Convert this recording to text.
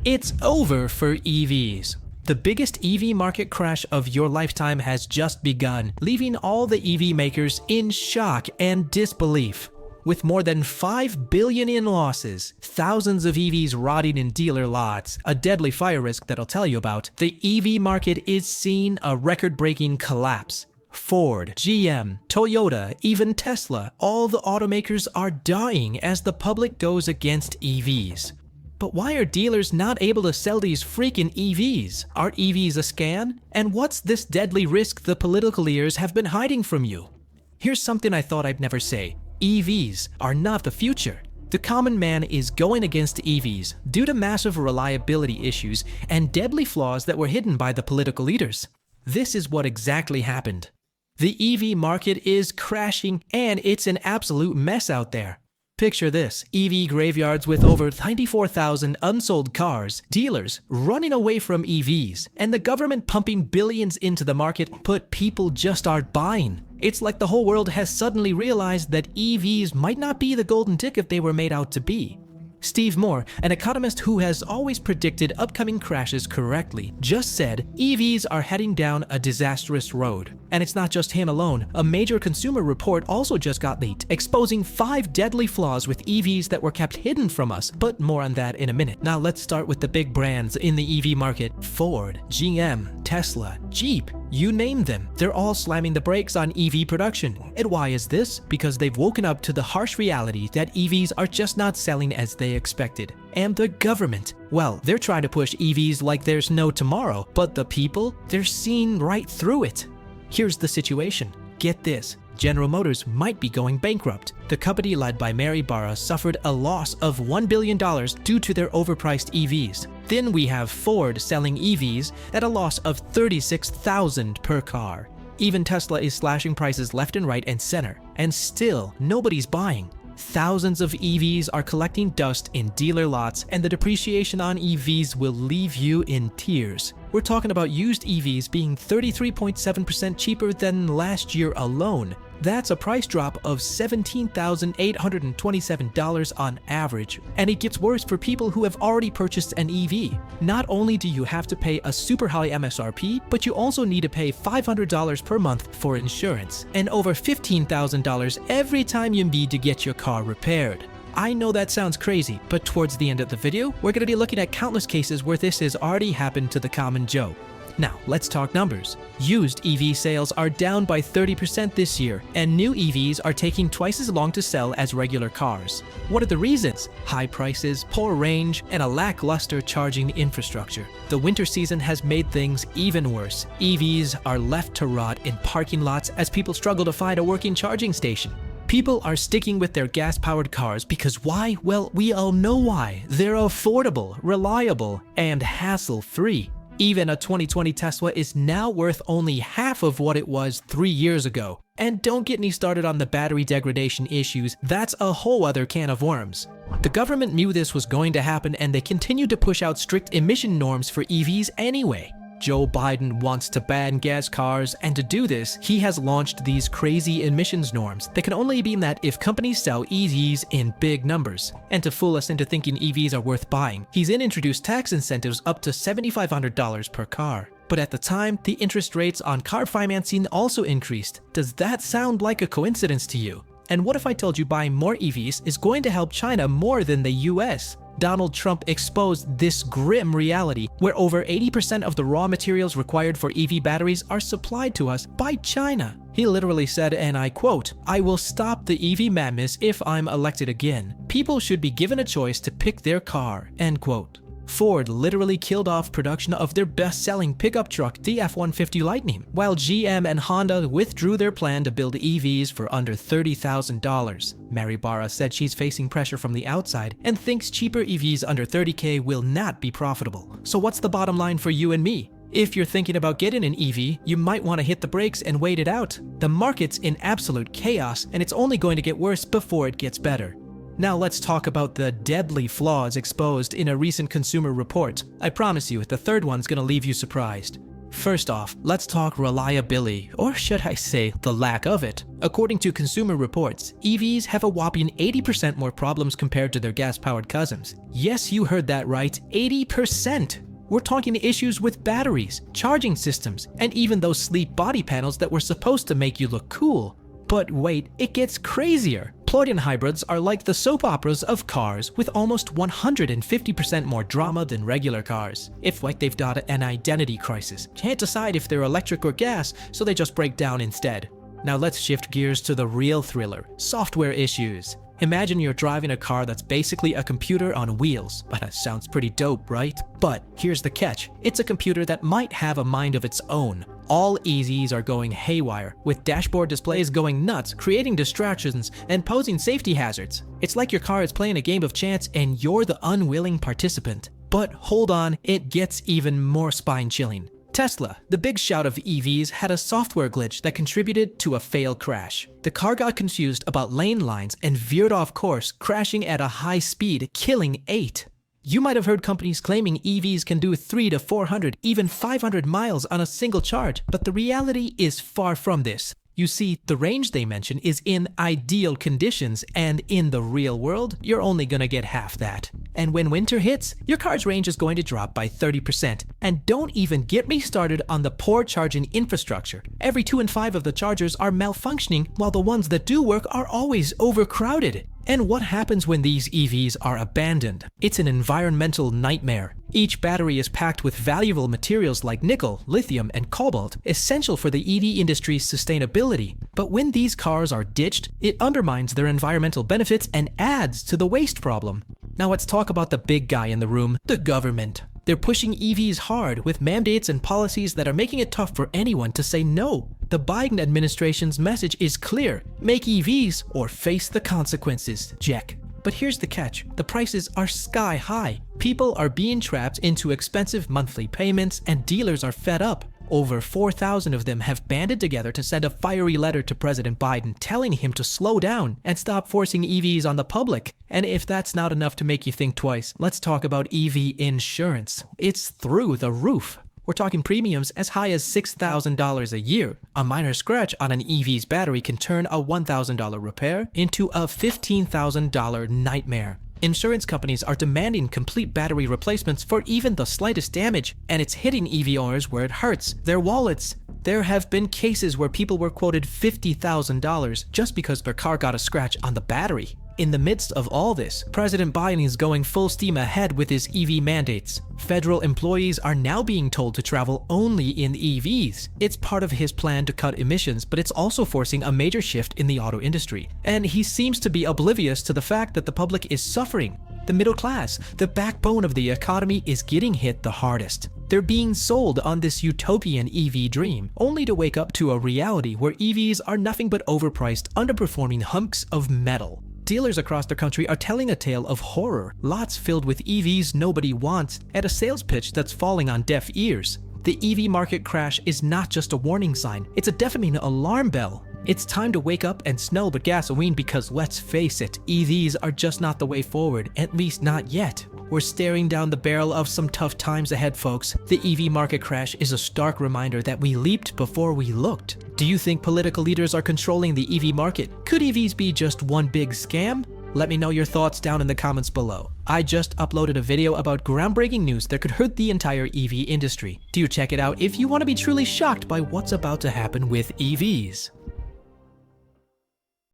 It's over for EVs. The biggest EV market crash of your lifetime has just begun, leaving all the EV makers in shock and disbelief. With more than $5 billion in losses, thousands of EVs rotting in dealer lots, a deadly fire risk that I'll tell you about, the EV market is seeing a record-breaking collapse. Ford, GM, Toyota, even Tesla, all the automakers are dying as the public goes against EVs. But why are dealers not able to sell these freaking EVs? Are EVs a scam? And what's this deadly risk the political ears have been hiding from you? Here's something I thought I'd never say. EVs are not the future. The common man is going against EVs due to massive reliability issues and deadly flaws that were hidden by the political leaders. This is what exactly happened. The EV market is crashing and it's an absolute mess out there. Picture this, EV graveyards with over 94,000 unsold cars, dealers running away from EVs, and the government pumping billions into the market, but people just aren't buying. It's like the whole world has suddenly realized that EVs might not be the golden ticket they were made out to be. Steve Moore, an economist who has always predicted upcoming crashes correctly, just said EVs are heading down a disastrous road. And it's not just him alone. A major consumer report also just got leaked, exposing 5 deadly flaws with EVs that were kept hidden from us, but more on that in a minute. Now let's start with the big brands in the EV market. Ford, GM, Tesla, Jeep, you name them. They're all slamming the brakes on EV production. And why is this? Because they've woken up to the harsh reality that EVs are just not selling as they expected. And the government, well, they're trying to push EVs like there's no tomorrow, but the people, they're seeing right through it. Here's the situation. Get this. General Motors might be going bankrupt. The company led by Mary Barra suffered a loss of $1 billion due to their overpriced EVs. Then we have Ford selling EVs at a loss of $36,000 per car. Even Tesla is slashing prices left and right and center, and still nobody's buying. Thousands of EVs are collecting dust in dealer lots, and the depreciation on EVs will leave you in tears. We're talking about used EVs being 33.7% cheaper than last year alone. That's a price drop of $17,827 on average. And it gets worse for people who have already purchased an EV. Not only do you have to pay a super high MSRP, but you also need to pay $500 per month for insurance, and over $15,000 every time you need to get your car repaired. I know that sounds crazy, but towards the end of the video, we're going to be looking at countless cases where this has already happened to the common Joe. Now, let's talk numbers. Used EV sales are down by 30% this year, and new EVs are taking twice as long to sell as regular cars. What are the reasons? High prices, poor range, and a lackluster charging infrastructure. The winter season has made things even worse. EVs are left to rot in parking lots as people struggle to find a working charging station. People are sticking with their gas-powered cars because why? Well, we all know why. They're affordable, reliable, and hassle-free. Even a 2020 Tesla is now worth only half of what it was 3 years ago. And don't get me started on the battery degradation issues, that's a whole other can of worms. The government knew this was going to happen and they continued to push out strict emission norms for EVs anyway. Joe Biden wants to ban gas cars, and to do this, he has launched these crazy emissions norms that can only be met if companies sell EVs in big numbers. And to fool us into thinking EVs are worth buying, he's then introduced tax incentives up to $7,500 per car. But at the time, the interest rates on car financing also increased. Does that sound like a coincidence to you? And what if I told you buying more EVs is going to help China more than the US? Donald Trump exposed this grim reality where over 80% of the raw materials required for EV batteries are supplied to us by China. He literally said, and I quote, "I will stop the EV madness if I'm elected again. People should be given a choice to pick their car," end quote. Ford literally killed off production of their best-selling pickup truck, the F-150 Lightning, while GM and Honda withdrew their plan to build EVs for under $30,000. Mary Barra said she's facing pressure from the outside and thinks cheaper EVs under $30K will not be profitable. So what's the bottom line for you and me? If you're thinking about getting an EV, you might want to hit the brakes and wait it out. The market's in absolute chaos, and it's only going to get worse before it gets better. Now let's talk about the deadly flaws exposed in a recent consumer report. I promise you, the third one's gonna leave you surprised. First off, let's talk reliability, or should I say, the lack of it. According to Consumer Reports, EVs have a whopping 80% more problems compared to their gas-powered cousins. Yes, you heard that right, 80%! We're talking issues with batteries, charging systems, and even those sleek body panels that were supposed to make you look cool. But wait, it gets crazier. Plug-in hybrids are like the soap operas of cars, with almost 150% more drama than regular cars. If like they've got an identity crisis, can't decide if they're electric or gas, so they just break down instead. Now let's shift gears to the real thriller, software issues. Imagine you're driving a car that's basically a computer on wheels. That sounds pretty dope, right? But here's the catch. It's a computer that might have a mind of its own. All EVs are going haywire, with dashboard displays going nuts, creating distractions and posing safety hazards. It's like your car is playing a game of chance and you're the unwilling participant. But hold on, it gets even more spine-chilling. Tesla, the big shout of EVs, had a software glitch that contributed to a failed crash. The car got confused about lane lines and veered off course, crashing at a high speed, killing 8. You might have heard companies claiming EVs can do 300 to 400, even 500 miles on a single charge, but the reality is far from this. You see, the range they mention is in ideal conditions, and in the real world, you're only gonna get half that. And when winter hits, your car's range is going to drop by 30%. And don't even get me started on the poor charging infrastructure. Every 2 in 5 of the chargers are malfunctioning, while the ones that do work are always overcrowded. And what happens when these EVs are abandoned? It's an environmental nightmare. Each battery is packed with valuable materials like nickel, lithium, and cobalt, essential for the EV industry's sustainability. But when these cars are ditched, it undermines their environmental benefits and adds to the waste problem. Now let's talk about the big guy in the room, the government. They're pushing EVs hard with mandates and policies that are making it tough for anyone to say no. The Biden administration's message is clear: make EVs or face the consequences. Check. But here's the catch: the prices are sky high. People are being trapped into expensive monthly payments, and dealers are fed up. Over 4,000 of them have banded together to send a fiery letter to President Biden telling him to slow down and stop forcing EVs on the public. And if that's not enough to make you think twice, let's talk about EV insurance. It's through the roof. We're talking premiums as high as $6,000 a year. A minor scratch on an EV's battery can turn a $1,000 repair into a $15,000 nightmare. Insurance companies are demanding complete battery replacements for even the slightest damage, and it's hitting EV owners where it hurts, their wallets. There have been cases where people were quoted $50,000 just because their car got a scratch on the battery. In the midst of all this, President Biden is going full steam ahead with his EV mandates. Federal employees are now being told to travel only in EVs. It's part of his plan to cut emissions, but it's also forcing a major shift in the auto industry. And he seems to be oblivious to the fact that the public is suffering. The middle class, the backbone of the economy, is getting hit the hardest. They're being sold on this utopian EV dream, only to wake up to a reality where EVs are nothing but overpriced, underperforming hunks of metal. Dealers across the country are telling a tale of horror, lots filled with EVs nobody wants, and a sales pitch that's falling on deaf ears. The EV market crash is not just a warning sign, it's a deafening alarm bell. It's time to wake up and smell the gasoline, because let's face it, EVs are just not the way forward, at least not yet. We're staring down the barrel of some tough times ahead, folks. The EV market crash is a stark reminder that we leaped before we looked. Do you think political leaders are controlling the EV market? Could EVs be just one big scam? Let me know your thoughts down in the comments below. I just uploaded a video about groundbreaking news that could hurt the entire EV industry. Do check it out if you want to be truly shocked by what's about to happen with EVs.